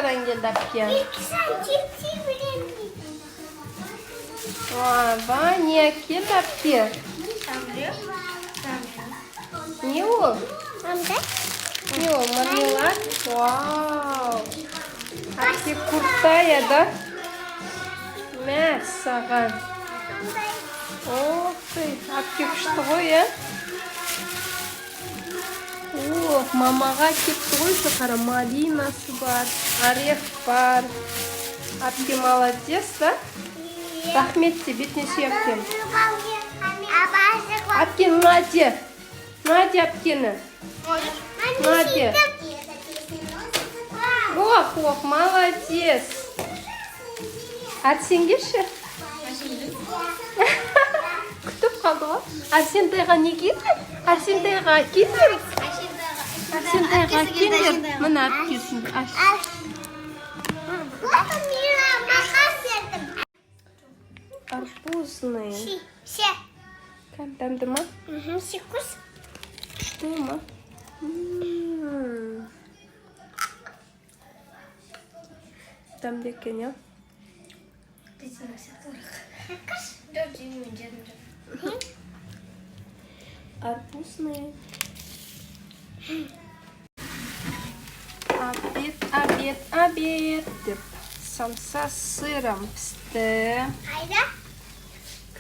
Amerika'dan geldi Apke. Vay, niye geldi Apke? Ne o? Ne o? Marmelat? Wow. Apke kurta ya da. Mә, саған. Ох ты, Apke күшті ғой, ya. Мамаға кепті ғой, қара малинасы бар, орех бар. Apke молодец, да? Рахмет тебе, бетіне сүйіп кем. Apke, Надя. Надя, Апкені. Надя. Ох, молодец. Арсенге ше? Күтіп қалды ғой. Арсентайға не келді? Арсентайға келдер? Арсентайға келдер? Мұны Апкесін. Арбузный. Кәмтәмді ма? Секунд. Күшті ма? Тәмді екен, я? Арбузный. Обед. Деп, самса с сыром пісті.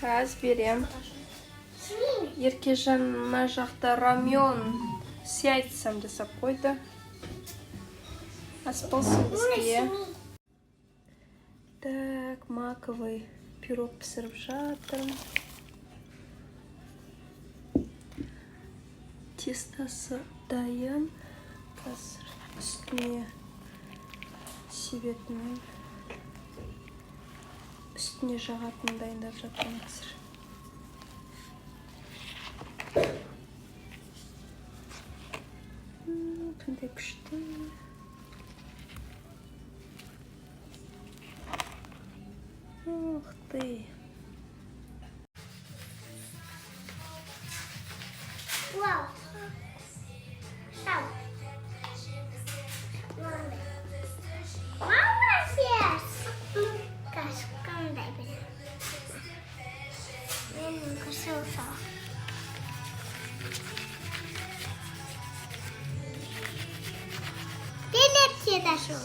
Қазір берем. Еркежан мына жақта рамен с яйцем жасап қойды. Аспалсын бізге. Так, маковый пирог пісіріп жатырмын. Тестосы дайын. Қазір үстіне себетімен үстіне жағатын дайындап жатырмын қазір. Қандай күшті. Ух ты. Вау. Молодец. Қандай білем. Менің қысылса. Делепсе дашу.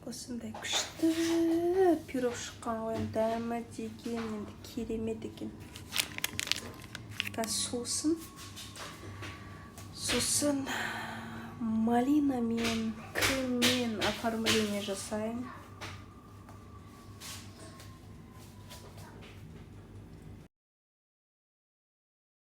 Осындай күшті пирог шыққан ғой, дәмі деген, енді керемет екен. Қазір сосын малинамен, креммен оформление жасайын.